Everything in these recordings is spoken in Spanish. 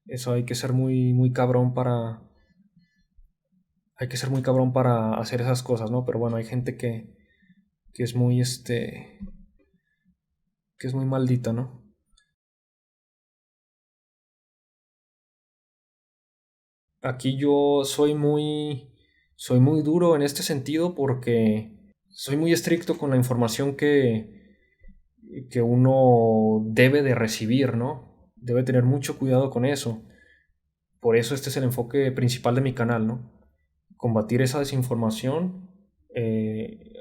Eso hay que ser muy, muy cabrón para... Hay que ser muy cabrón para hacer esas cosas, ¿no? Pero bueno, hay gente que es muy, que es muy maldita, ¿no? Aquí yo soy muy duro en este sentido porque soy muy estricto con la información que uno debe de recibir, ¿no? Debe tener mucho cuidado con eso. Por eso este es el enfoque principal de mi canal, ¿no? Combatir esa desinformación,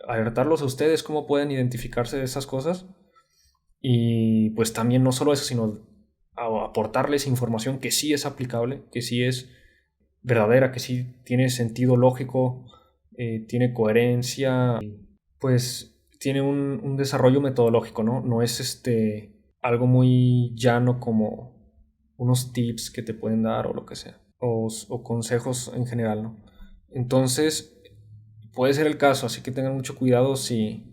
alertarlos a ustedes cómo pueden identificarse de esas cosas y pues también no solo eso, sino aportarles información que sí es aplicable, que sí es verdadera, que sí tiene sentido lógico, tiene coherencia, pues tiene un desarrollo metodológico, ¿no? No es algo muy llano como unos tips que te pueden dar o lo que sea, o consejos en general, ¿no? Entonces, puede ser el caso, así que tengan mucho cuidado si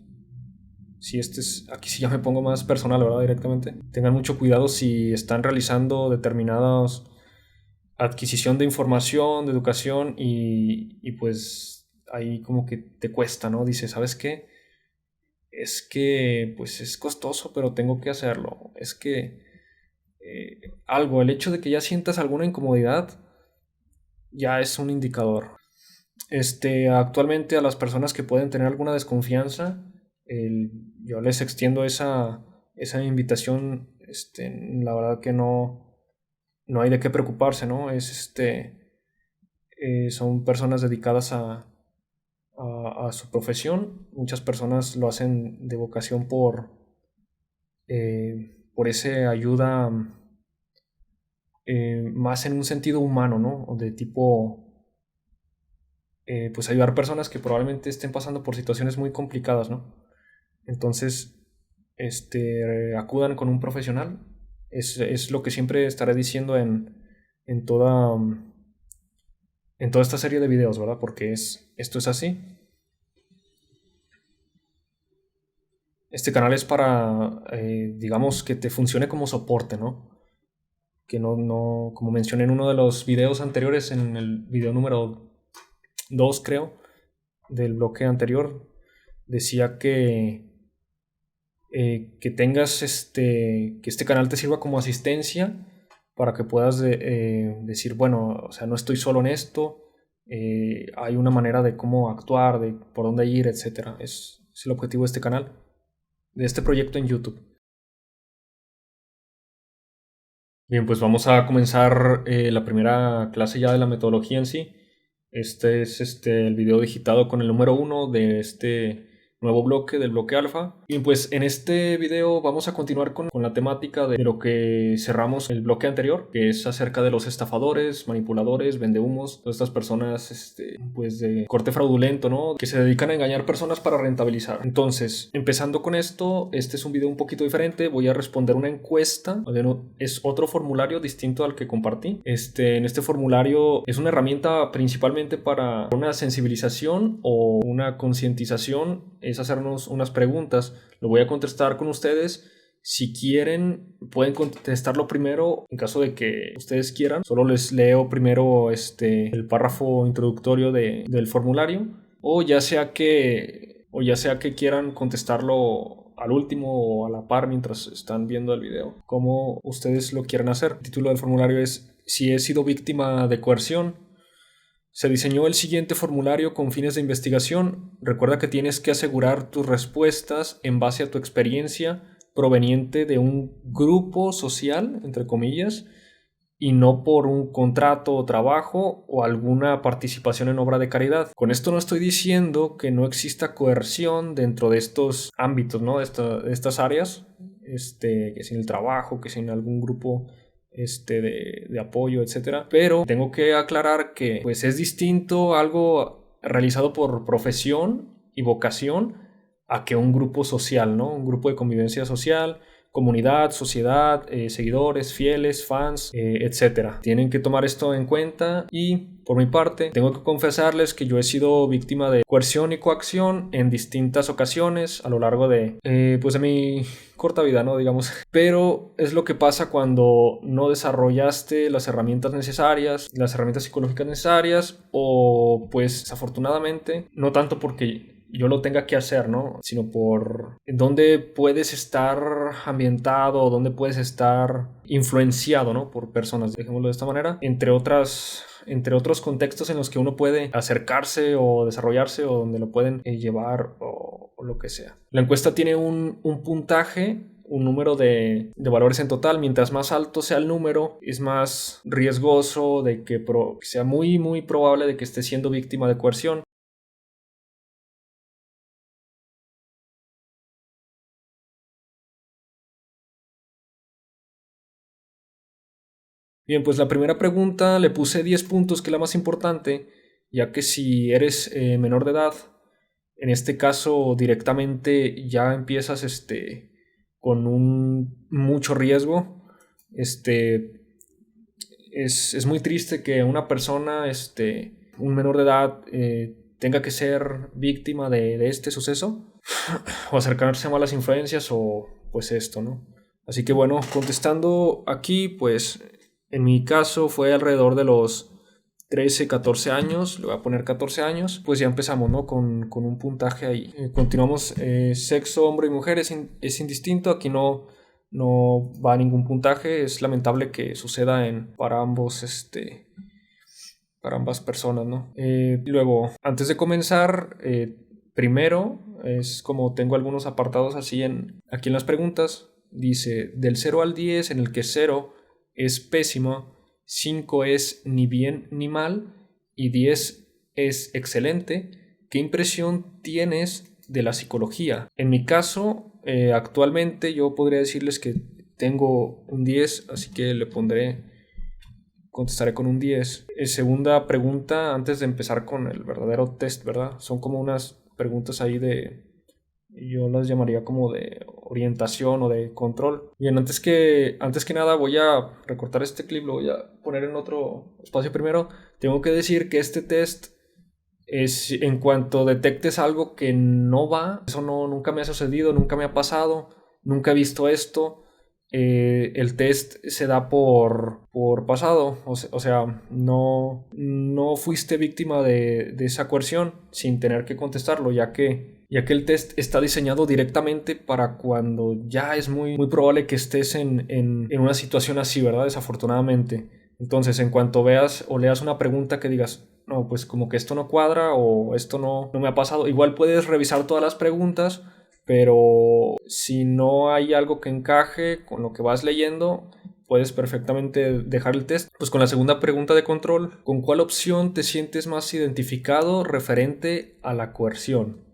aquí sí ya me pongo más personal, ¿verdad? Directamente. Tengan mucho cuidado si están realizando determinadas adquisición de información, de educación y pues ahí como que te cuesta, ¿no? Dices, ¿sabes qué? Es que pues es costoso, pero tengo que hacerlo. Es que el hecho de que ya sientas alguna incomodidad ya es un indicador. Actualmente a las personas que pueden tener alguna desconfianza, yo les extiendo esa invitación. La verdad que no hay de qué preocuparse, ¿no? Son personas dedicadas a su profesión. Muchas personas lo hacen de vocación por esa ayuda más en un sentido humano, ¿no? De tipo, pues ayudar a personas que probablemente estén pasando por situaciones muy complicadas, ¿no? Entonces, acudan con un profesional. Es lo que siempre estaré diciendo en toda, en toda esta serie de videos, ¿verdad? Porque esto es así. Este canal es para, digamos, que te funcione como soporte, ¿no? Que como mencioné en uno de los videos anteriores, en el video número 2 creo, del bloque anterior, decía que tengas que este canal te sirva como asistencia para que puedas decir, bueno, o sea, no estoy solo en esto, hay una manera de cómo actuar, de por dónde ir, etcétera. Es el objetivo de este canal, de este proyecto en YouTube. Bien, pues vamos a comenzar la primera clase ya de la metodología en sí. Este es el video digitado con el número uno de este nuevo bloque, del bloque alfa. Bien, pues en este video vamos a continuar con la temática de lo que cerramos el bloque anterior, que es acerca de los estafadores, manipuladores, vendehumos, todas estas personas pues de corte fraudulento, ¿no? Que se dedican a engañar personas para rentabilizar. Entonces, empezando con esto, este es un video un poquito diferente. Voy a responder una encuesta. Es otro formulario distinto al que compartí. En este formulario es una herramienta principalmente para una sensibilización o una concientización, es hacernos unas preguntas. Lo voy a contestar con ustedes. Si quieren, pueden contestarlo primero en caso de que ustedes quieran. Solo les leo primero el párrafo introductorio del formulario. O ya sea que quieran contestarlo al último o a la par mientras están viendo el video, como ustedes lo quieran hacer. El título del formulario es Si he sido víctima de coerción. Se diseñó el siguiente formulario con fines de investigación. Recuerda que tienes que asegurar tus respuestas en base a tu experiencia proveniente de un grupo social, entre comillas, y no por un contrato o trabajo o alguna participación en obra de caridad. Con esto no estoy diciendo que no exista coerción dentro de estos ámbitos, ¿no? De estas áreas, que sin el trabajo, que sin algún grupo de apoyo, etcétera. Pero tengo que aclarar que pues es distinto algo realizado por profesión y vocación a que un grupo social, ¿no? Un grupo de convivencia social, comunidad, sociedad, seguidores, fieles, fans, etc. Tienen que tomar esto en cuenta y por mi parte tengo que confesarles que yo he sido víctima de coerción y coacción en distintas ocasiones a lo largo pues de mi corta vida, ¿no? Digamos. Pero es lo que pasa cuando no desarrollaste las herramientas necesarias, las herramientas psicológicas necesarias o pues desafortunadamente, no tanto porque yo lo tenga que hacer, ¿no? Sino por dónde puedes estar ambientado o dónde puedes estar influenciado, ¿no? Por personas, dejémoslo de esta manera, entre otros contextos en los que uno puede acercarse o desarrollarse o donde lo pueden llevar o lo que sea. La encuesta tiene un puntaje, un número de valores en total. Mientras más alto sea el número, es más riesgoso de que sea muy, muy probable de que esté siendo víctima de coerción. Bien, pues la primera pregunta le puse 10 puntos, que es la más importante, ya que si eres menor de edad, en este caso directamente ya empiezas con un mucho riesgo. Es muy triste que una persona, un menor de edad, tenga que ser víctima de este suceso o acercarse a malas influencias o pues esto, ¿no? Así que bueno, contestando aquí, pues en mi caso fue alrededor de los 13, 14 años, le voy a poner 14 años, pues ya empezamos, ¿no? Con un puntaje ahí. Continuamos, sexo, hombre y mujer es indistinto, aquí no va a ningún puntaje, es lamentable que suceda para ambas personas, ¿no? Luego, antes de comenzar, primero, es como tengo algunos apartados así aquí en las preguntas, dice del 0 al 10, en el que 0 es pésimo, 5 es ni bien ni mal y 10 es excelente. ¿Qué impresión tienes de la psicología? En mi caso, actualmente yo podría decirles que tengo un 10, así que contestaré con un 10. Segunda pregunta, antes de empezar con el verdadero test, ¿verdad? Son como unas preguntas ahí yo las llamaría como de orientación o de control. Bien, antes que nada voy a recortar este clip, lo voy a poner en otro espacio primero. Tengo que decir que este test es en cuanto detectes algo que no va, eso nunca me ha sucedido, nunca me ha pasado, nunca he visto esto. El test se da por pasado, o sea, no fuiste víctima de esa coerción sin tener que contestarlo, ya que el test está diseñado directamente para cuando ya es muy, muy probable que estés en una situación así, ¿verdad? Desafortunadamente. Entonces, en cuanto veas o leas una pregunta que digas, no, pues como que esto no cuadra o esto no me ha pasado, igual puedes revisar todas las preguntas, pero si no hay algo que encaje con lo que vas leyendo, puedes perfectamente dejar el test. Pues con la segunda pregunta de control, ¿con cuál opción te sientes más identificado referente a la coerción?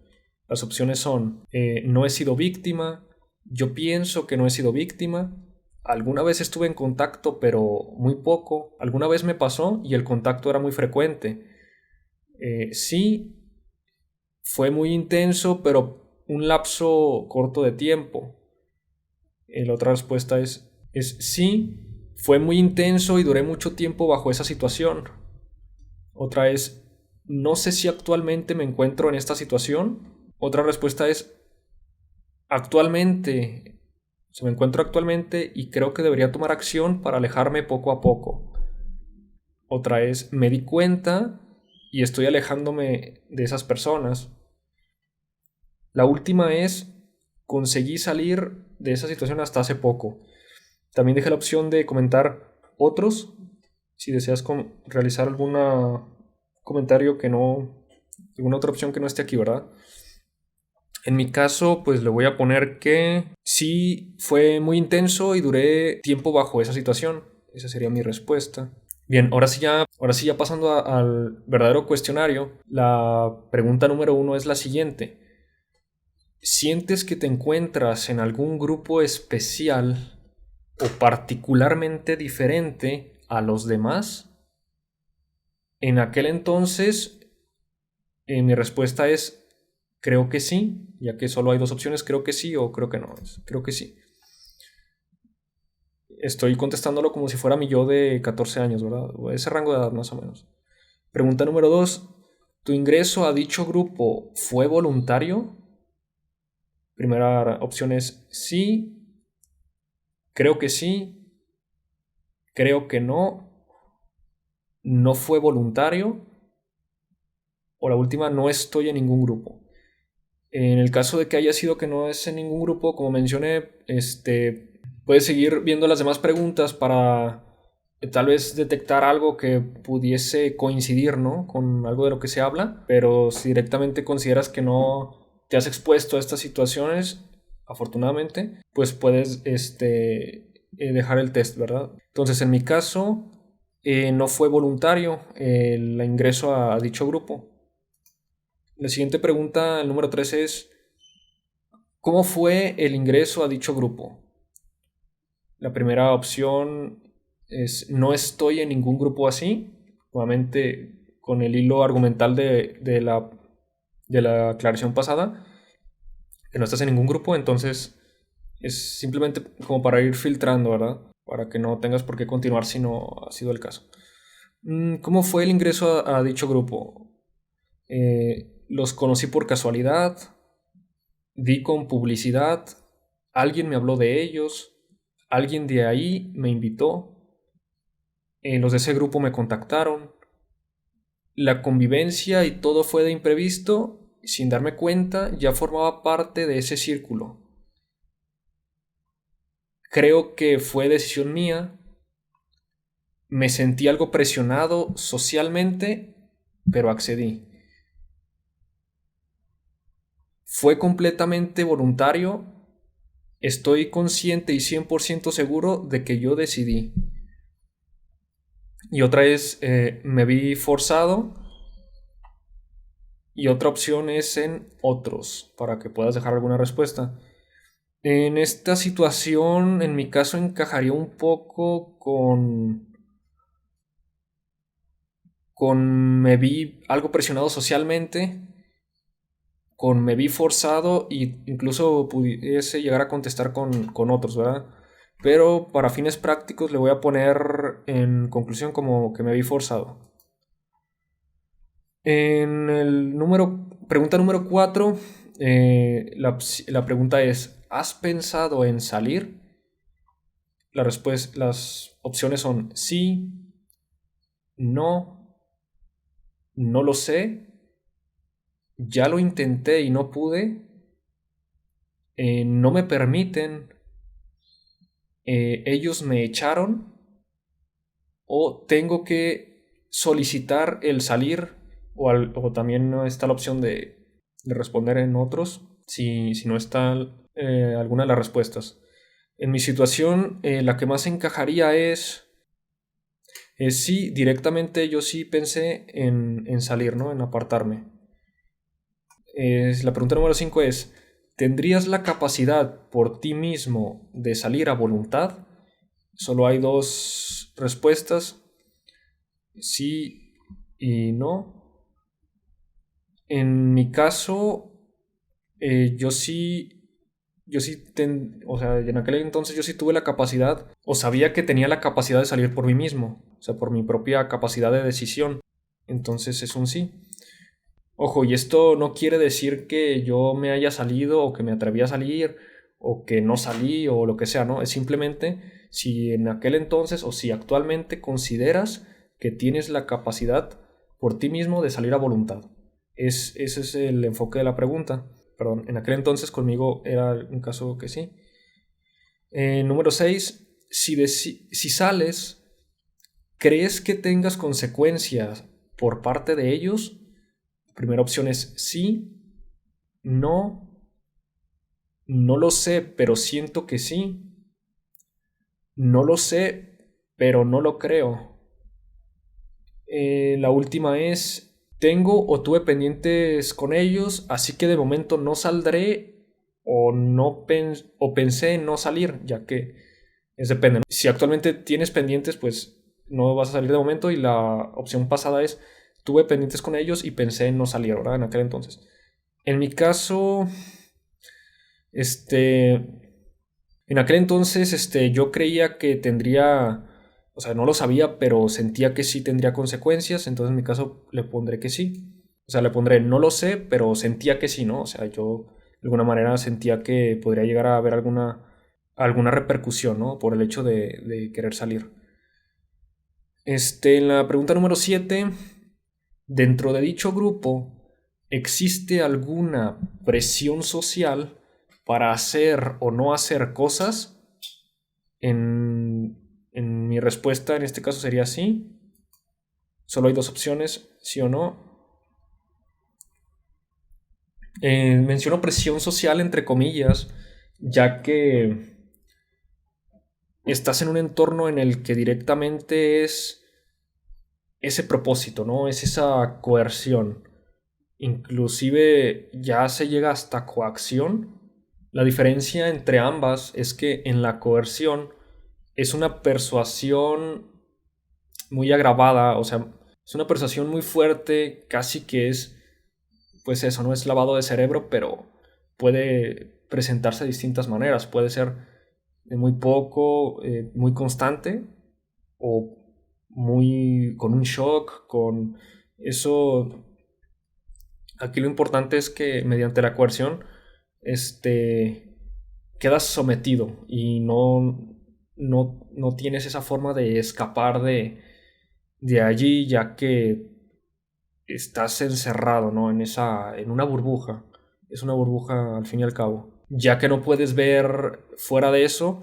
Las opciones son, no he sido víctima, yo pienso que no he sido víctima, alguna vez estuve en contacto pero muy poco, alguna vez me pasó y el contacto era muy frecuente, sí, fue muy intenso pero un lapso corto de tiempo. La otra respuesta es sí, fue muy intenso y duré mucho tiempo bajo esa situación. Otra es, no sé si actualmente me encuentro en esta situación. Otra respuesta es, actualmente, me encuentro actualmente y creo que debería tomar acción para alejarme poco a poco. Otra es, me di cuenta y estoy alejándome de esas personas. La última es, conseguí salir de esa situación hasta hace poco. También dejé la opción de comentar otros, si deseas realizar algún comentario alguna otra opción que no esté aquí, ¿verdad? En mi caso, pues le voy a poner que sí fue muy intenso y duré tiempo bajo esa situación. Esa sería mi respuesta. Bien, ahora sí ya pasando al verdadero cuestionario, la pregunta número 1 es la siguiente. ¿Sientes que te encuentras en algún grupo especial o particularmente diferente a los demás? En aquel entonces, mi respuesta es creo que sí, ya que solo hay dos opciones, creo que sí o creo que no. Creo que sí. Estoy contestándolo como si fuera mi yo de 14 años, ¿verdad? O ese rango de edad más o menos. Pregunta número 2. ¿Tu ingreso a dicho grupo fue voluntario? Primera opción es sí, creo que sí, creo que no, no fue voluntario, o la última, no estoy en ningún grupo. En el caso de que haya sido que no es en ningún grupo, como mencioné, puedes seguir viendo las demás preguntas para tal vez detectar algo que pudiese coincidir, ¿no?, con algo de lo que se habla, pero si directamente consideras que no te has expuesto a estas situaciones, afortunadamente, pues puedes dejar el test, ¿verdad? Entonces, en mi caso, no fue voluntario el ingreso a dicho grupo. La siguiente pregunta, el número 3 es: ¿cómo fue el ingreso a dicho grupo? La primera opción es: no estoy en ningún grupo así. Nuevamente, con el hilo argumental de la aclaración pasada, que no estás en ningún grupo, entonces es simplemente como para ir filtrando, ¿verdad? Para que no tengas por qué continuar si no ha sido el caso. ¿Cómo fue el ingreso a dicho grupo? Los conocí por casualidad, di con publicidad, alguien me habló de ellos, alguien de ahí me invitó, los de ese grupo me contactaron, la convivencia y todo fue de imprevisto, sin darme cuenta ya formaba parte de ese círculo. Creo que fue decisión mía, me sentí algo presionado socialmente, pero accedí. Fue completamente voluntario. Estoy consciente y 100% seguro de que yo decidí. Y otra es, me vi forzado. Y otra opción es en otros, para que puedas dejar alguna respuesta. En esta situación, en mi caso, encajaría un poco con me vi algo presionado socialmente, con me vi forzado e incluso pudiese llegar a contestar con otros, ¿verdad? Pero para fines prácticos le voy a poner en conclusión como que me vi forzado. En el pregunta número 4, la pregunta es: ¿has pensado en salir? Las opciones son sí, no, no lo sé, ya lo intenté y no pude, no me permiten, ellos me echaron, o tengo que solicitar el salir, o también no está la opción de responder en otros si no está alguna de las respuestas. En mi situación, la que más encajaría es sí, directamente yo sí pensé en salir, ¿no?, en apartarme. La pregunta número 5 es: ¿tendrías la capacidad por ti mismo de salir a voluntad? Solo hay dos respuestas, sí y no. En mi caso, yo sí, o sea, en aquel entonces yo sí tuve la capacidad, o sabía que tenía la capacidad de salir por mí mismo, o sea, por mi propia capacidad de decisión. Entonces es un sí. Ojo, y esto no quiere decir que yo me haya salido o que me atreví a salir o que no salí o lo que sea, ¿no? Es simplemente si en aquel entonces o si actualmente consideras que tienes la capacidad por ti mismo de salir a voluntad. Ese es el enfoque de la pregunta. Perdón, en aquel entonces conmigo era un caso que sí. Número 6. Si sales, ¿crees que tengas consecuencias por parte de ellos? Primera opción es sí, no, no lo sé, pero siento que sí, no lo sé, pero no lo creo. La última es: tengo o tuve pendientes con ellos, así que de momento no saldré, o no o pensé en no salir, ya que depende, ¿no? Si actualmente tienes pendientes, pues no vas a salir de momento, y la opción pasada es: tuve pendientes con ellos y pensé en no salir, ¿verdad?, en aquel entonces. En mi caso, este, En aquel entonces, yo creía que tendría, o sea, no lo sabía, pero sentía que sí tendría consecuencias, entonces en mi caso le pondré que sí. O sea, le pondré no lo sé, pero sentía que sí, ¿no? O sea, yo de alguna manera sentía que podría llegar a haber alguna repercusión, ¿no? Por el hecho de querer salir. En la pregunta número 7, dentro de dicho grupo, ¿existe alguna presión social para hacer o no hacer cosas? En mi respuesta en este caso sería sí. Solo hay dos opciones, sí o no. Menciono presión social entre comillas, ya que estás en un entorno en el que directamente es ese propósito, ¿no? Es esa coerción. Inclusive ya se llega hasta coacción. La diferencia entre ambas es que en la coerción es una persuasión muy agravada, o sea, es una persuasión muy fuerte, casi que es, pues eso, no es lavado de cerebro, pero puede presentarse de distintas maneras, puede ser de muy poco, muy constante, o muy con un shock, con eso. Aquí lo importante es que mediante la coerción, quedas sometido y no tienes esa forma de escapar de allí, ya que estás encerrado, ¿no? En una burbuja. Es una burbuja al fin y al cabo. Ya que no puedes ver fuera de eso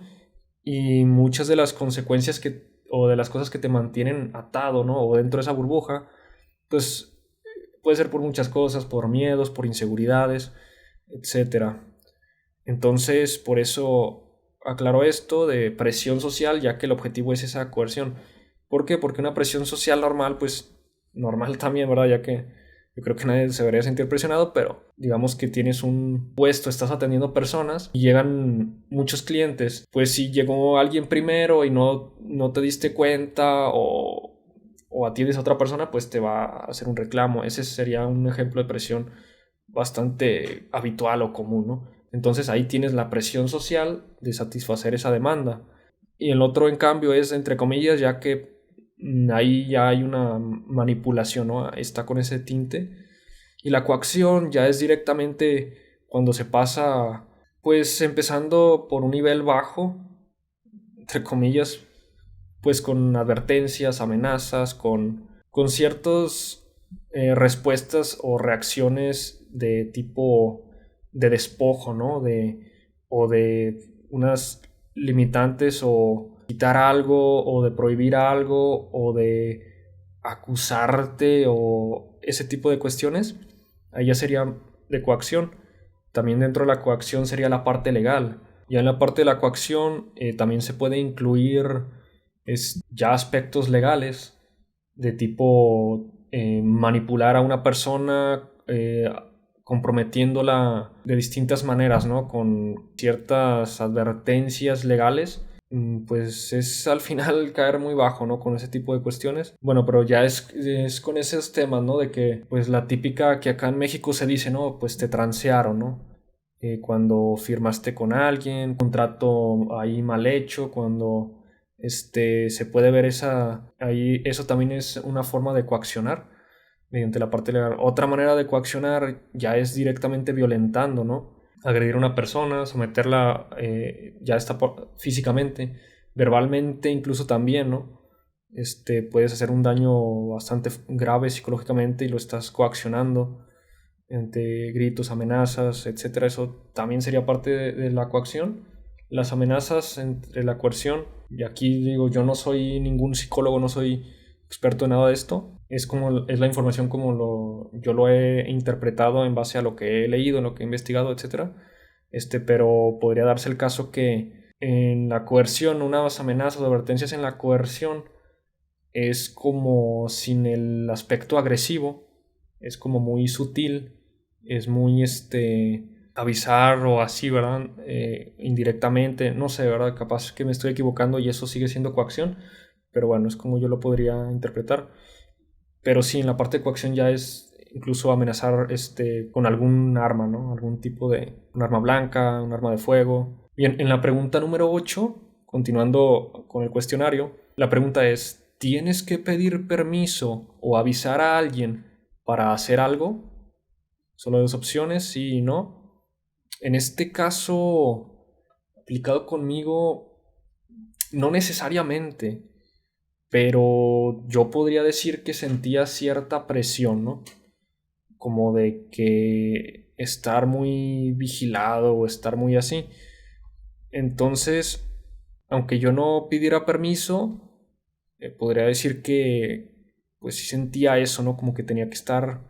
y muchas de las consecuencias o de las cosas que te mantienen atado, ¿no? O dentro de esa burbuja, pues puede ser por muchas cosas, por miedos, por inseguridades, etcétera. Entonces, por eso aclaro esto de presión social, ya que el objetivo es esa coerción. ¿Por qué? Porque una presión social normal, pues normal también, ¿verdad? Ya que yo creo que nadie se debería sentir presionado, pero digamos que tienes un puesto, estás atendiendo personas y llegan muchos clientes. Pues si llegó alguien primero y no te diste cuenta o atiendes a otra persona, pues te va a hacer un reclamo. Ese sería un ejemplo de presión bastante habitual o común, ¿no? Entonces ahí tienes la presión social de satisfacer esa demanda. Y el otro, en cambio, es entre comillas, ya que ahí ya hay una manipulación, ¿no? Está con ese tinte. Y la coacción ya es directamente cuando se pasa, pues empezando por un nivel bajo, entre comillas, pues con advertencias, amenazas, con ciertas respuestas o reacciones de tipo de despojo, ¿no? O de unas limitantes o quitar algo o de prohibir algo o de acusarte o ese tipo de cuestiones, ahí ya sería de coacción. También dentro de la coacción sería la parte legal. Ya en la parte de la coacción también se puede incluir ya aspectos legales de tipo manipular a una persona comprometiéndola de distintas maneras, ¿no? Con ciertas advertencias legales, pues es al final caer muy bajo, ¿no? Con ese tipo de cuestiones. Bueno, pero ya es con esos temas, ¿no? De que, pues la típica que acá en México se dice, ¿no? Pues te transearon, ¿no? Cuando firmaste con alguien, contrato ahí mal hecho, cuando se puede ver ahí, eso también es una forma de coaccionar mediante la parte legal. Otra manera de coaccionar ya es directamente violentando, ¿no? Agredir a una persona, someterla, ya está físicamente, verbalmente incluso también, ¿no? Puedes hacer un daño bastante grave psicológicamente y lo estás coaccionando entre gritos, amenazas, etcétera. Eso también sería parte de la coacción. Las amenazas entre la coerción, y aquí digo, yo no soy ningún psicólogo, no soy experto en nada de esto. Es la información como yo lo he interpretado en base a lo que he leído, en lo que he investigado, etcétera. Pero podría darse el caso que en la coerción, unas amenazas o advertencias en la coerción es como sin el aspecto agresivo, es como muy sutil, es muy avisar o así, ¿verdad? Indirectamente, no sé, ¿verdad? Capaz que me estoy equivocando y eso sigue siendo coacción, pero bueno, es como yo lo podría interpretar. Pero sí, en la parte de coacción ya es incluso amenazar con algún arma, ¿no? Algún tipo de un arma blanca, un arma de fuego, Bien, en la pregunta número 8, continuando con el cuestionario, la pregunta es, ¿tienes que pedir permiso o avisar a alguien para hacer algo? Solo dos opciones, sí y no. En este caso, aplicado conmigo, no necesariamente, pero yo podría decir que sentía cierta presión, ¿no? Como de que estar muy vigilado o estar muy así. Entonces, aunque yo no pidiera permiso, podría decir que pues sí sentía eso, ¿no? Como que tenía que estar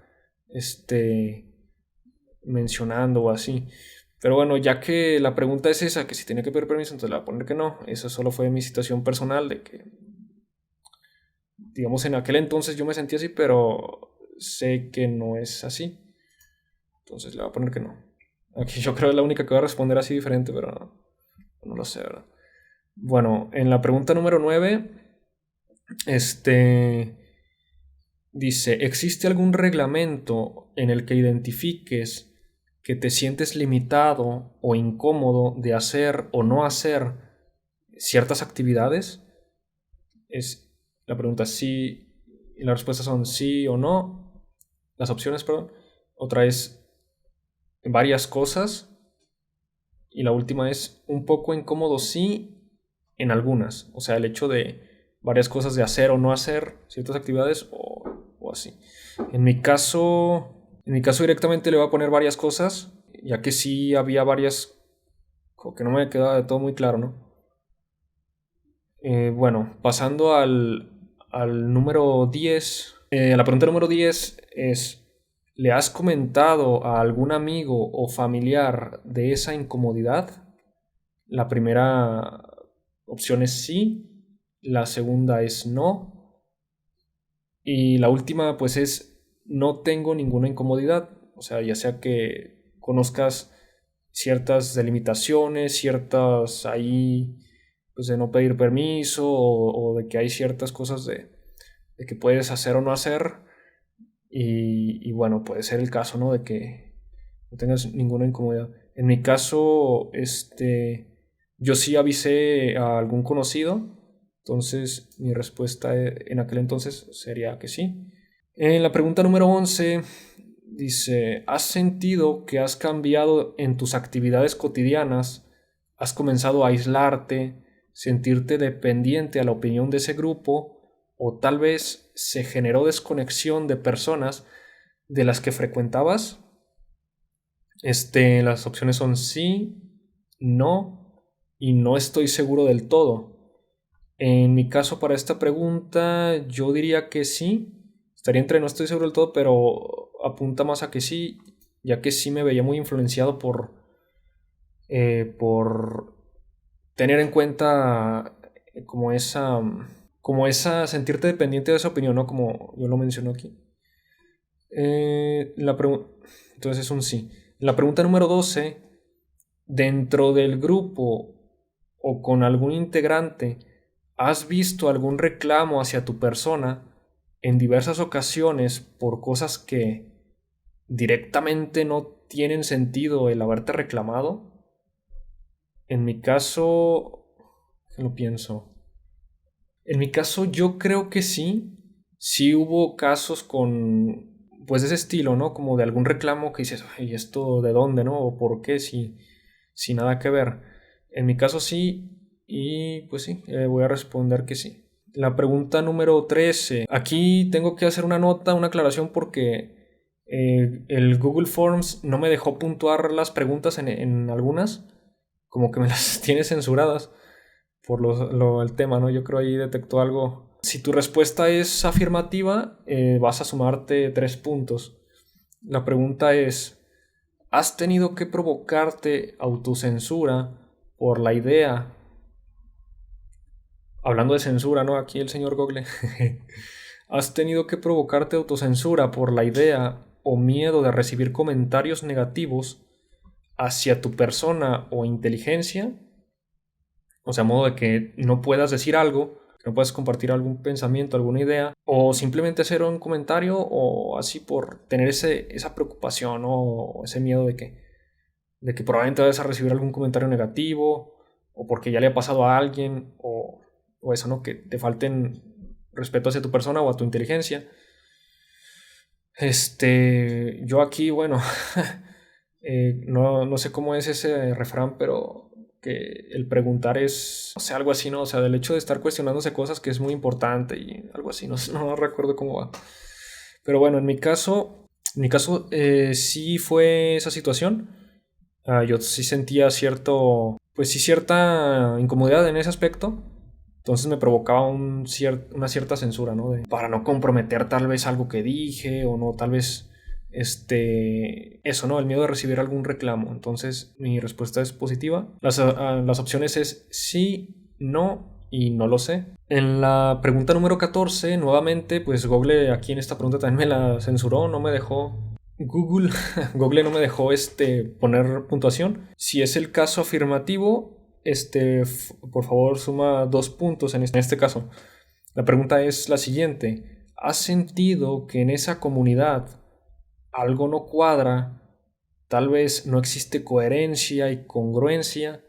este mencionando o así. Pero bueno, ya que la pregunta es esa, que si tenía que pedir permiso, entonces le voy a poner que no. Eso solo fue mi situación personal de que, digamos, en aquel entonces yo me sentía así, pero sé que no es así. Entonces le voy a poner que no. Aquí yo creo que es la única que va a responder así diferente, pero no lo sé, ¿verdad? Bueno, en la pregunta número 9, este dice, ¿existe algún reglamento en el que identifiques que te sientes limitado o incómodo de hacer o no hacer ciertas actividades? Es la pregunta sí y las respuestas son sí o no. Las opciones, perdón. Otra es varias cosas y la última es un poco incómodo sí en algunas. O sea, el hecho de varias cosas de hacer o no hacer ciertas actividades o así. En mi caso directamente le voy a poner varias cosas, ya que sí había varias, como que no me quedaba de todo muy claro, ¿no? Bueno, pasando al número 10. La pregunta número 10 es, ¿le has comentado a algún amigo o familiar de esa incomodidad? La primera opción es sí, la segunda es no, y la última pues es no tengo ninguna incomodidad. O sea, ya sea que conozcas ciertas delimitaciones, ciertas ahí, pues de no pedir permiso o de que hay ciertas cosas de que puedes hacer o no hacer. Y bueno, puede ser el caso, ¿no? De que no tengas ninguna incomodidad. En mi caso, yo sí avisé a algún conocido, entonces mi respuesta en aquel entonces sería que sí. En la pregunta número 11 dice, ¿has sentido que has cambiado en tus actividades cotidianas? ¿Has comenzado a aislarte, sentirte dependiente a la opinión de ese grupo? ¿O tal vez se generó desconexión de personas de las que frecuentabas? Las opciones son sí, no y no estoy seguro del todo. En mi caso, para esta pregunta, yo diría que sí. Estaría entre no estoy seguro del todo, pero apunta más a que sí, ya que sí me veía muy influenciado por tener en cuenta como esa sentirte dependiente de esa opinión, ¿no? Como yo lo menciono aquí. Entonces es un sí. La pregunta número 12, dentro del grupo o con algún integrante, ¿has visto algún reclamo hacia tu persona en diversas ocasiones por cosas que directamente no tienen sentido el haberte reclamado? En mi caso, ¿qué lo pienso? En mi caso, yo creo que sí. Sí hubo casos pues, de ese estilo, ¿no? Como de algún reclamo que dices, ¿y esto de dónde, no? ¿O por qué? Si nada que ver. En mi caso sí, y pues sí, voy a responder que sí. La pregunta número 13. Aquí tengo que hacer una nota, una aclaración porque el Google Forms no me dejó puntuar las preguntas en algunas, como que me las tiene censuradas por el tema, ¿no? Yo creo ahí detectó algo. Si tu respuesta es afirmativa, vas a sumarte 3 puntos. La pregunta es, ¿has tenido que provocarte autocensura por la idea? Hablando de censura, ¿no? Aquí el señor Google. ¿Has tenido que provocarte autocensura por la idea o miedo de recibir comentarios negativos hacia tu persona o inteligencia? O sea, a modo de que no puedas decir algo, que no puedas compartir algún pensamiento, alguna idea, o simplemente hacer un comentario o así por tener esa preocupación, ¿no? O ese miedo de que de que probablemente vas a recibir algún comentario negativo, o porque ya le ha pasado a alguien, o eso, ¿no? Que te falten respeto hacia tu persona o a tu inteligencia. Yo aquí, bueno, no sé cómo es ese refrán, pero que el preguntar es, o sea, algo así, ¿no? O sea, del hecho de estar cuestionándose cosas que es muy importante y algo así, no recuerdo cómo va. Pero bueno, en mi caso sí fue esa situación. Yo sí sentía pues sí, cierta incomodidad en ese aspecto. Entonces me provocaba una cierta censura, ¿no? Para no comprometer tal vez algo que dije o no, tal vez, eso, ¿no? El miedo de recibir algún reclamo. Entonces mi respuesta es positiva. Las opciones es sí, no y no lo sé. En la pregunta número 14 nuevamente, pues Google aquí en esta pregunta también me la censuró, no me dejó Google, Google no me dejó poner puntuación. Si es el caso afirmativo, por favor suma 2 puntos en este caso. La pregunta es la siguiente. ¿Has sentido que en esa comunidad algo no cuadra? Tal vez no existe coherencia y congruencia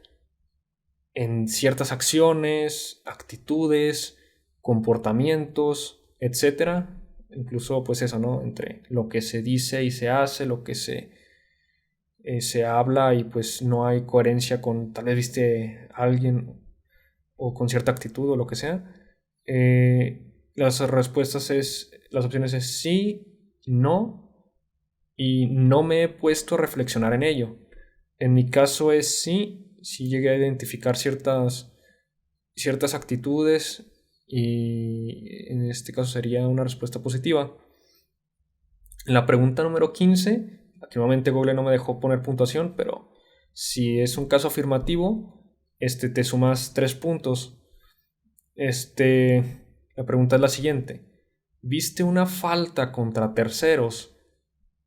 en ciertas acciones, actitudes, comportamientos, etcétera. Incluso pues eso, ¿no? Entre lo que se dice y se hace, lo que se habla y pues no hay coherencia con tal vez viste a alguien o con cierta actitud o lo que sea. Las opciones es sí, no y no me he puesto a reflexionar en ello. En mi caso es sí, sí llegué a identificar ciertas actitudes y en este caso sería una respuesta positiva. En la pregunta número 15, aquí nuevamente Google no me dejó poner puntuación, pero si es un caso afirmativo, te sumas 3 puntos. La pregunta es la siguiente. ¿Viste una falta contra terceros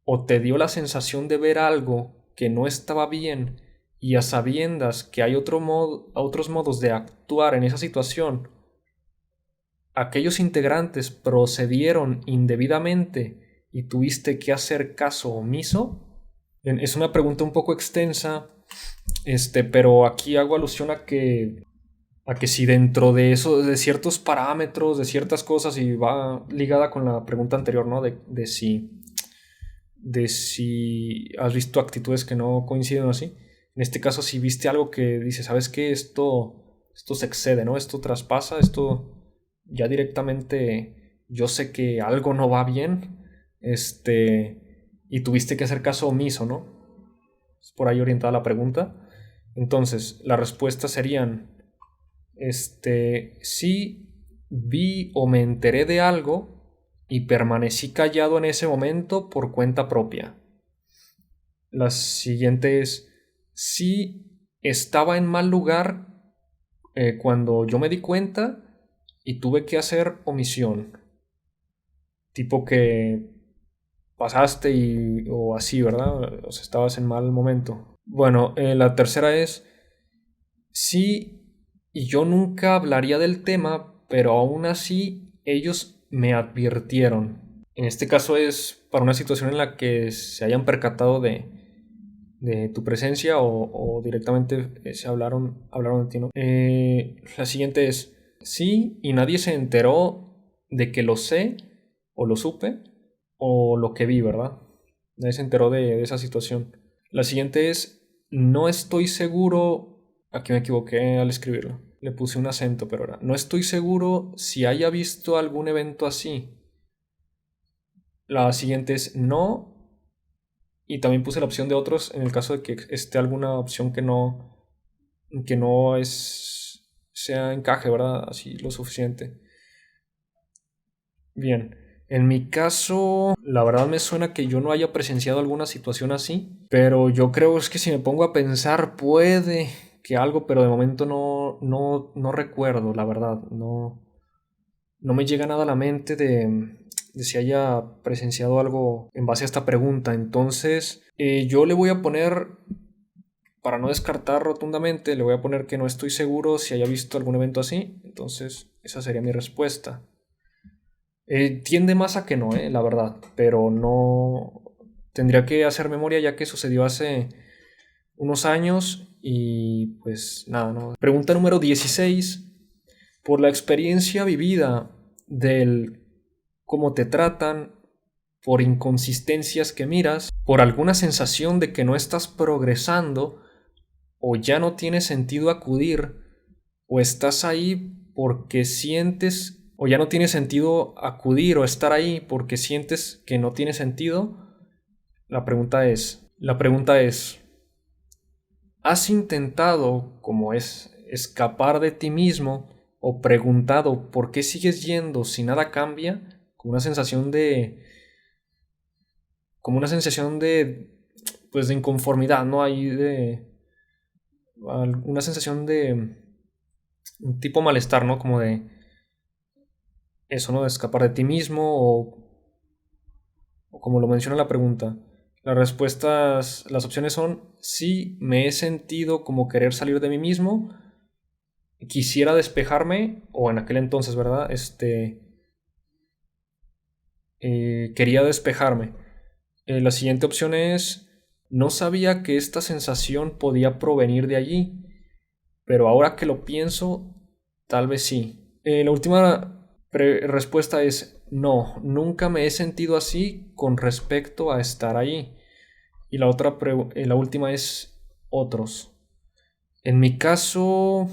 o te dio la sensación de ver algo que no estaba bien y a sabiendas que hay otros modos de actuar en esa situación, aquellos integrantes procedieron indebidamente y tuviste que hacer caso omiso? Es una pregunta un poco extensa, pero aquí hago alusión a que si dentro de eso, de ciertos parámetros, de ciertas cosas, y va ligada con la pregunta anterior, ¿no? De si has visto actitudes que no coinciden así. En este caso, si viste algo que dice, ¿sabes qué? Esto se excede, ¿no? Esto traspasa, esto ya directamente yo sé que algo no va bien, y tuviste que hacer caso omiso, ¿no? Es por ahí orientada la pregunta. Entonces, las respuestas serían, sí vi o me enteré de algo y permanecí callado en ese momento por cuenta propia. La siguiente es, sí estaba en mal lugar cuando yo me di cuenta y tuve que hacer omisión. Tipo que pasaste o así, ¿verdad? O sea, estabas en mal momento. Bueno, la tercera es, sí, y yo nunca hablaría del tema, pero aún así ellos me advirtieron. En este caso es para una situación en la que se hayan percatado de tu presencia o directamente hablaron de ti, ¿no? La siguiente es, sí, y nadie se enteró de que lo sé o lo supe o lo que vi, ¿verdad? Nadie se enteró de esa situación. La siguiente es, no estoy seguro, aquí me equivoqué al escribirlo, le puse un acento, pero era, no estoy seguro si haya visto algún evento así. La siguiente es no, y también puse la opción de otros en el caso de que esté alguna opción que no sea encaje, ¿verdad? Así lo suficiente. Bien, en mi caso, la verdad me suena que yo no haya presenciado alguna situación así, pero yo creo es que si me pongo a pensar puede que algo, pero de momento no recuerdo, la verdad, no me llega nada a la mente de si haya presenciado algo en base a esta pregunta. Entonces, yo le voy a poner, para no descartar rotundamente, le voy a poner que no estoy seguro si haya visto algún evento así. Entonces, esa sería mi respuesta. Tiende más a que no, la verdad, pero no. Tendría que hacer memoria ya que sucedió hace unos años y pues nada, ¿no? Pregunta número 16. Por la experiencia vivida del cómo te tratan, por inconsistencias que miras, por alguna sensación de que no estás progresando o ya no tiene sentido acudir, o estás ahí porque sientes, o ya no tiene sentido acudir o estar ahí porque sientes que no tiene sentido, la pregunta es, ¿has intentado, como es, escapar de ti mismo o preguntado por qué sigues yendo si nada cambia? Como una sensación de, pues de inconformidad, ¿no? Hay de, una sensación de un tipo malestar, ¿no? Como de eso, ¿no? De escapar de ti mismo o como lo menciona la pregunta. Las opciones son: sí, me he sentido como querer salir de mí mismo, quisiera despejarme, o en aquel entonces, ¿verdad? Quería despejarme. La siguiente opción es: no sabía que esta sensación podía provenir de allí, pero ahora que lo pienso, tal vez sí. La última respuesta es: no, nunca me he sentido así con respecto a estar allí. Y la última es: otros. En mi caso,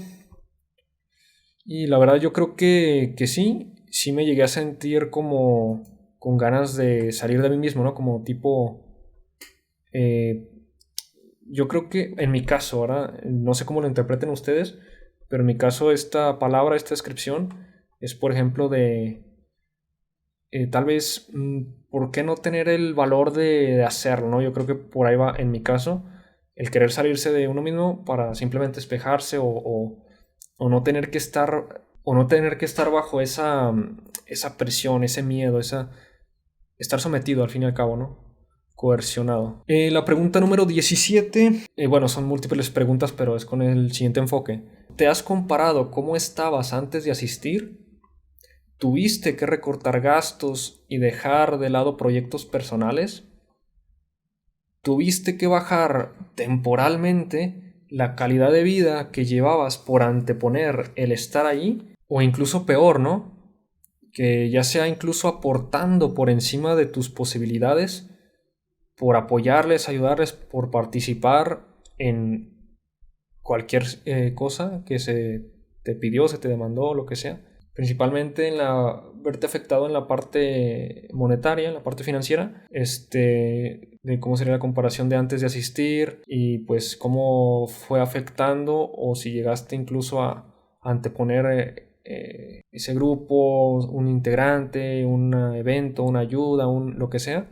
y la verdad yo creo que sí me llegué a sentir como con ganas de salir de mí mismo, ¿no? Como tipo, eh, yo creo que en mi caso, ahora, no sé cómo lo interpreten ustedes, pero en mi caso esta palabra, esta descripción, es por ejemplo de, tal vez, ¿por qué no tener el valor de hacerlo, ¿no? Yo creo que por ahí va en mi caso, el querer salirse de uno mismo para simplemente despejarse o no tener que estar, bajo esa presión, ese miedo, estar sometido al fin y al cabo, ¿no? Coercionado. La pregunta número 17, bueno, son múltiples preguntas, pero es con el siguiente enfoque. ¿Te has comparado cómo estabas antes de asistir? ¿Tuviste que recortar gastos y dejar de lado proyectos personales? ¿Tuviste que bajar temporalmente la calidad de vida que llevabas por anteponer el estar ahí? O incluso peor, ¿no? Que ya sea incluso aportando por encima de tus posibilidades, por apoyarles, ayudarles, por participar en cualquier cosa que se te pidió, se te demandó, lo que sea. Principalmente verte afectado en la parte monetaria, en la parte financiera, de cómo sería la comparación de antes de asistir y pues cómo fue afectando o si llegaste incluso a anteponer ese grupo, un integrante, un evento, una ayuda, lo que sea.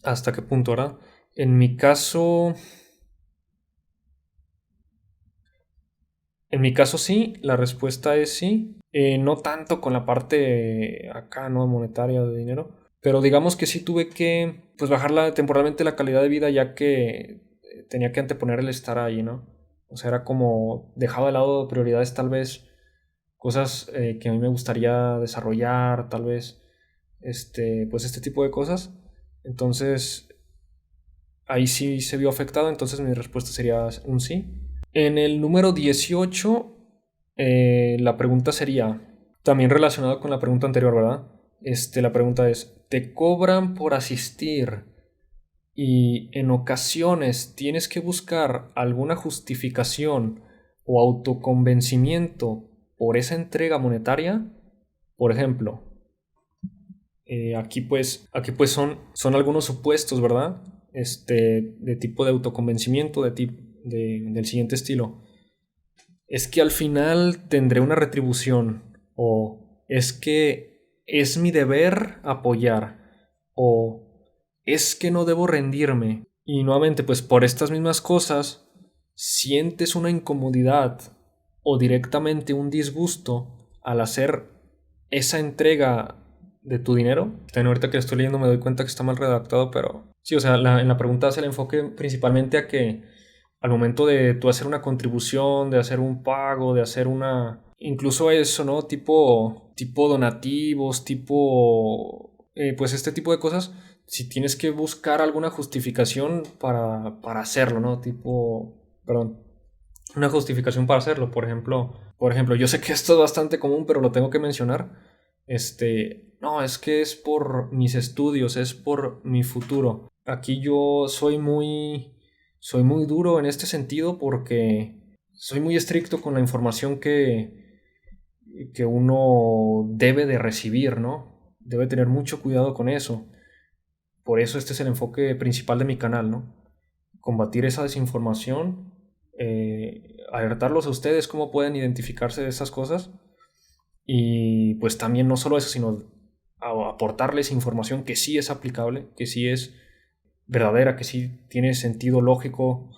¿Hasta qué punto, verdad? En mi caso, En mi caso sí, la respuesta es sí. No tanto con la parte acá, ¿no? Monetaria de dinero. Pero digamos que sí tuve que pues bajar temporalmente la calidad de vida ya que tenía que anteponer el estar ahí, ¿no? O sea, era como dejado de lado prioridades tal vez, cosas que a mí me gustaría desarrollar, tal vez, pues este tipo de cosas. Entonces, ahí sí se vio afectado, entonces mi respuesta sería un sí. En el número 18, la pregunta sería, también relacionado con la pregunta anterior, ¿verdad? La pregunta es, ¿te cobran por asistir y en ocasiones tienes que buscar alguna justificación o autoconvencimiento por esa entrega monetaria? Por ejemplo, aquí pues son algunos supuestos, ¿verdad? De tipo de autoconvencimiento, del siguiente estilo. Es que al final tendré una retribución, o es que es mi deber apoyar, o es que no debo rendirme. Y nuevamente, pues por estas mismas cosas, sientes una incomodidad o directamente un disgusto al hacer esa entrega de tu dinero. Ahorita que estoy leyendo me doy cuenta que está mal redactado, pero sí, o sea, en la pregunta hace el enfoque principalmente a que al momento de tú hacer una contribución, de hacer un pago, de hacer incluso eso, ¿no? Tipo donativos, pues este tipo de cosas, si tienes que buscar alguna justificación para hacerlo, ¿no? Perdón, una justificación para hacerlo. Por ejemplo, yo sé que esto es bastante común, pero lo tengo que mencionar. No, es que es por mis estudios, es por mi futuro. Aquí yo soy muy duro en este sentido porque soy muy estricto con la información que uno debe de recibir, ¿no? Debe tener mucho cuidado con eso. Por eso este es el enfoque principal de mi canal, ¿no? Combatir esa desinformación, alertarlos a ustedes cómo pueden identificarse de esas cosas y pues también no solo eso, sino aportarles información que sí es aplicable, que sí es verdadera, que sí tiene sentido lógico,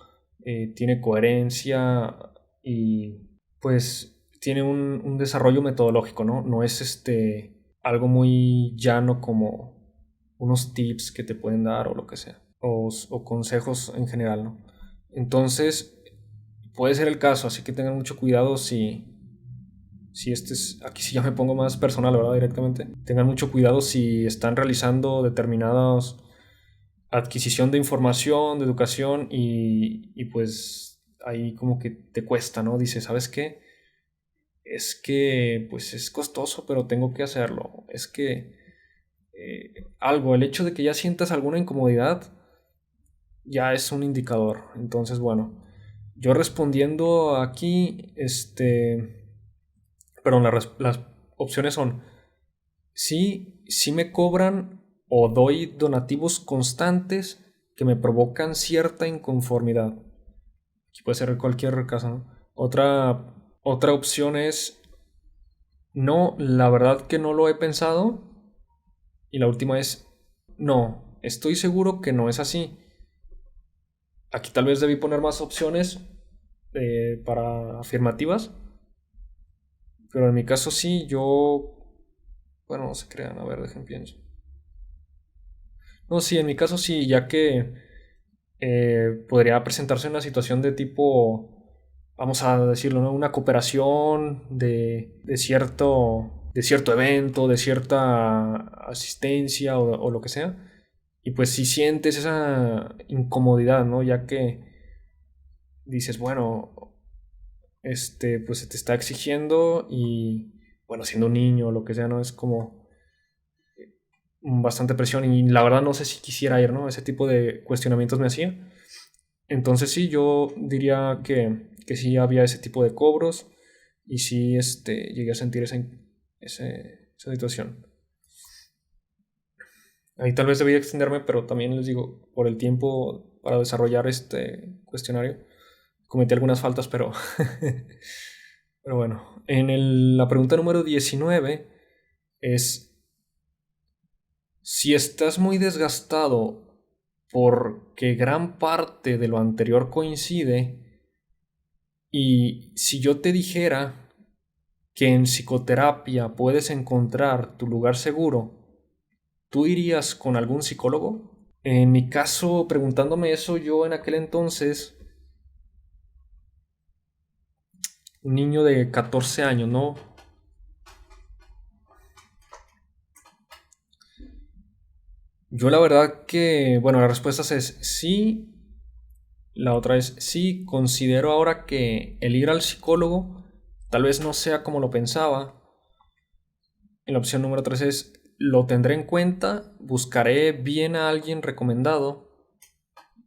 tiene coherencia y pues tiene un desarrollo metodológico, ¿no? No es algo muy llano como unos tips que te pueden dar o lo que sea, o consejos en general, ¿no? Entonces, puede ser el caso, así que tengan mucho cuidado si aquí sí ya me pongo más personal, ¿verdad? Directamente. Tengan mucho cuidado si están realizando determinadas adquisición de información, de educación y pues ahí como que te cuesta, ¿no? Dices, ¿sabes qué? Es que pues es costoso, pero tengo que hacerlo. Es que el hecho de que ya sientas alguna incomodidad ya es un indicador. Entonces, bueno, yo respondiendo aquí, perdón, las opciones son, sí me cobran o doy donativos constantes que me provocan cierta inconformidad. Aquí puede ser cualquier caso, ¿no? Otra opción es, no, la verdad que no lo he pensado. Y la última es, no, estoy seguro que no es así. Aquí tal vez debí poner más opciones para afirmativas, pero en mi caso sí, bueno, no se crean, a ver, dejen pienso. No, sí, en mi caso sí, ya que podría presentarse una situación de tipo, vamos a decirlo, ¿no? Una cooperación de cierto evento, de cierta asistencia o lo que sea. Y pues si sientes esa incomodidad, ¿no? Ya que dices, bueno, pues se te está exigiendo y, bueno, siendo un niño o lo que sea, ¿no? Es como bastante presión y la verdad no sé si quisiera ir, ¿no? Ese tipo de cuestionamientos me hacía. Entonces sí, yo diría que sí había ese tipo de cobros y sí llegué a sentir esa situación. Ahí tal vez debía extenderme, pero también les digo, por el tiempo para desarrollar este cuestionario, cometí algunas faltas, pero bueno. La pregunta número 19 es, si estás muy desgastado porque gran parte de lo anterior coincide, y si yo te dijera que en psicoterapia puedes encontrar tu lugar seguro, ¿tú irías con algún psicólogo? En mi caso, preguntándome eso, yo en aquel entonces, un niño de 14 años, ¿no? Yo la verdad que, bueno, las respuestas es sí, la otra es sí, considero ahora que el ir al psicólogo tal vez no sea como lo pensaba. En la opción número 3 es lo tendré en cuenta, buscaré bien a alguien recomendado.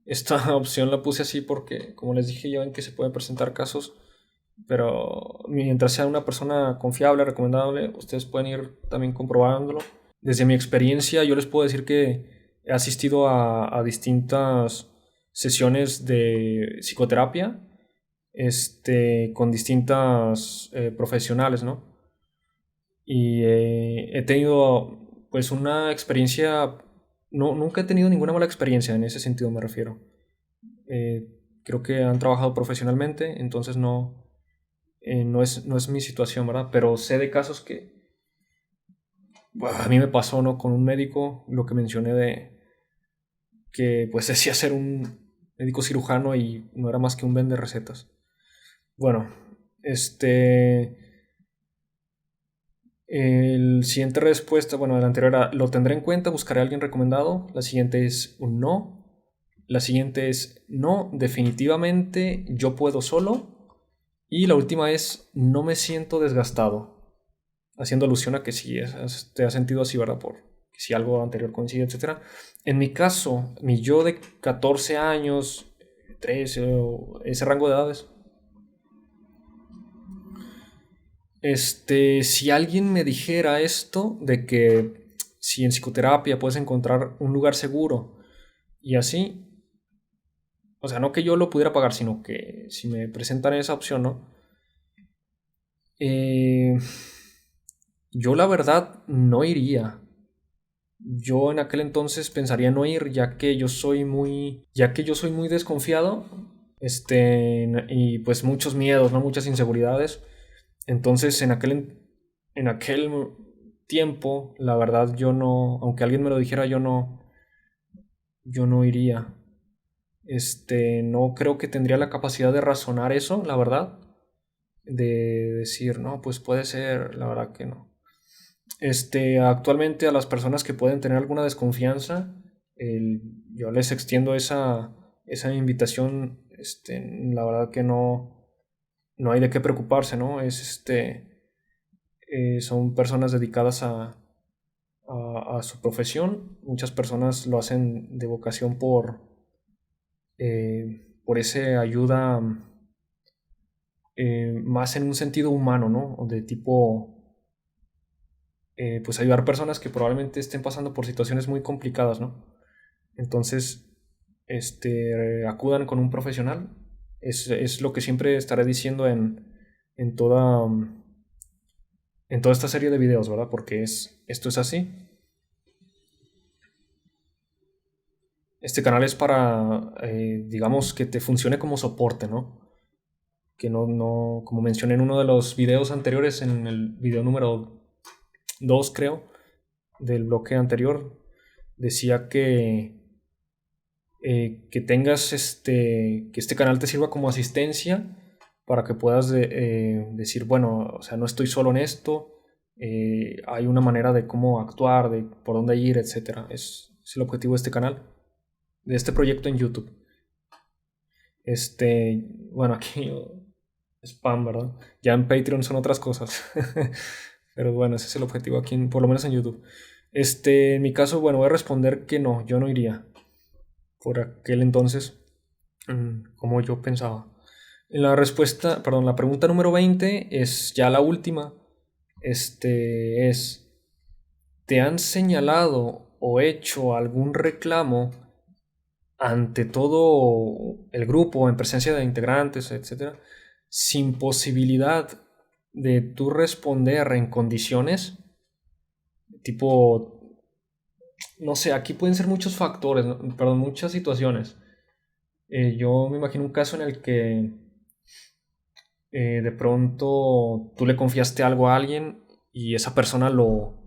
Esta opción la puse así porque, como les dije, ya ven que se pueden presentar casos, pero mientras sea una persona confiable, recomendable, ustedes pueden ir también comprobándolo. Desde mi experiencia, yo les puedo decir que he asistido a distintas sesiones de psicoterapia, con distintas profesionales, ¿no? Y he tenido, pues, una experiencia, no, nunca he tenido ninguna mala experiencia en ese sentido, me refiero. Eh, Creo que han trabajado profesionalmente, entonces no es mi situación, ¿verdad? Pero sé de casos que bueno, a mí me pasó, ¿no? Con un médico, lo que mencioné de que pues decía ser un médico cirujano y no era más que un vende recetas. Bueno, El siguiente respuesta, bueno, la anterior era, lo tendré en cuenta, buscaré a alguien recomendado. La siguiente es un no. La siguiente es no, definitivamente yo puedo solo. Y la última es no me siento desgastado. Haciendo alusión a que si te has sentido así, ¿verdad? Por que si algo anterior coincide, etcétera. En mi caso, mi yo de 14 años, 13, o ese rango de edades, si alguien me dijera esto de que si en psicoterapia puedes encontrar un lugar seguro y así, o sea, no que yo lo pudiera pagar, sino que si me presentan esa opción, ¿no? Eh, yo la verdad no iría. Yo en aquel entonces pensaría no ir, ya que yo soy muy desconfiado, y pues muchos miedos, ¿no? Muchas inseguridades. Entonces en aquel tiempo, la verdad yo no, aunque alguien me lo dijera, yo no iría. No creo que tendría la capacidad de razonar eso, la verdad, de decir, no, pues puede ser, la verdad que no. Actualmente a las personas que pueden tener alguna desconfianza, yo les extiendo esa invitación, la verdad que no hay de qué preocuparse, ¿no? Son personas dedicadas a su profesión. Muchas personas lo hacen de vocación por esa ayuda, más en un sentido humano, ¿no? O de tipo, pues ayudar personas que probablemente estén pasando por situaciones muy complicadas, ¿no? Entonces, acudan con un profesional. Es lo que siempre estaré diciendo en toda, en toda esta serie de videos, ¿verdad? Porque esto es así. Este canal es para, digamos, que te funcione como soporte, ¿no? Que no, como mencioné en uno de los videos anteriores, en el video número 2 creo, del bloque anterior, decía que tengas que este canal te sirva como asistencia para que puedas decir, bueno, o sea, no estoy solo en esto, hay una manera de cómo actuar, de por dónde ir, etcétera. Es el objetivo de este canal, de este proyecto en YouTube. Bueno, aquí spam, ¿verdad? Ya en Patreon son otras cosas. Pero bueno, ese es el objetivo aquí, por lo menos en YouTube. En mi caso, bueno, voy a responder que no, yo no iría. Por aquel entonces, como yo pensaba. La respuesta, perdón, la pregunta número 20 es ya la última. Es, ¿te han señalado o hecho algún reclamo ante todo el grupo, en presencia de integrantes, etcétera, sin posibilidad de tú responder en condiciones? Tipo, no sé, aquí pueden ser muchos factores, ¿no? Perdón, muchas situaciones. Yo me imagino un caso en el que de pronto tú le confiaste algo a alguien y esa persona lo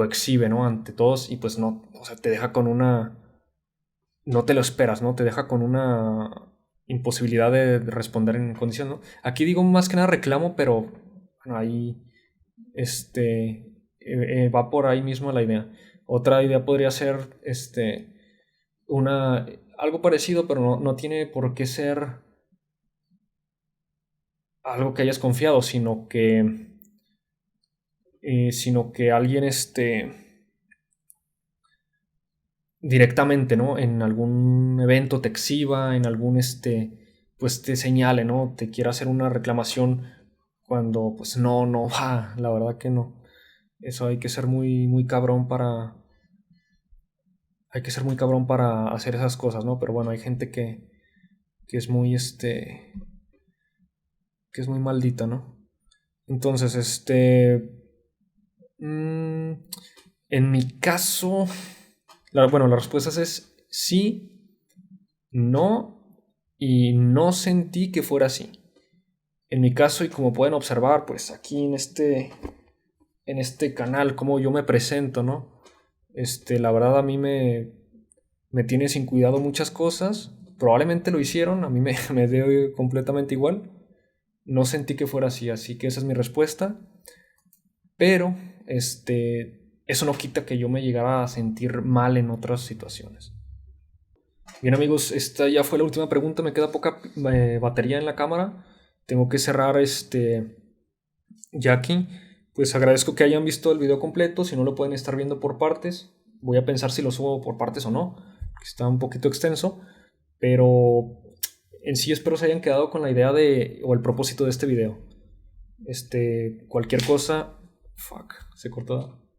exhibe, ¿no? Ante todos y pues no, o sea, te deja con una... No te lo esperas, ¿no? Te deja con una imposibilidad de responder en condición, ¿no? Aquí digo más que nada reclamo, pero bueno, ahí va por ahí mismo la idea. Otra idea podría ser algo parecido, pero no tiene por qué ser algo que hayas confiado, sino que alguien directamente, ¿no? En algún evento te exhiba, en algún pues te señale, ¿no? Te quiera hacer una reclamación cuando pues no va, la verdad que no. Eso hay que ser muy cabrón para hacer esas cosas, ¿no? Pero bueno, hay gente que es muy que es muy maldita, ¿no? Entonces, mm, en mi caso, bueno, la respuesta es sí, no, y no sentí que fuera así. En mi caso, y como pueden observar, pues aquí en este canal, cómo yo me presento, ¿no? La verdad a mí me tiene sin cuidado muchas cosas. Probablemente lo hicieron, a mí me dio completamente igual. No sentí que fuera así, así que esa es mi respuesta. Pero eso no quita que yo me llegara a sentir mal en otras situaciones. Bien amigos, esta ya fue la última pregunta, me queda poca batería en la cámara, tengo que cerrar ya aquí. Pues agradezco que hayan visto el video completo, si no lo pueden estar viendo por partes, voy a pensar si lo subo por partes o no, que está un poquito extenso, pero en sí espero se hayan quedado con la idea o el propósito de este video. Cualquier cosa, fuck, se cortó.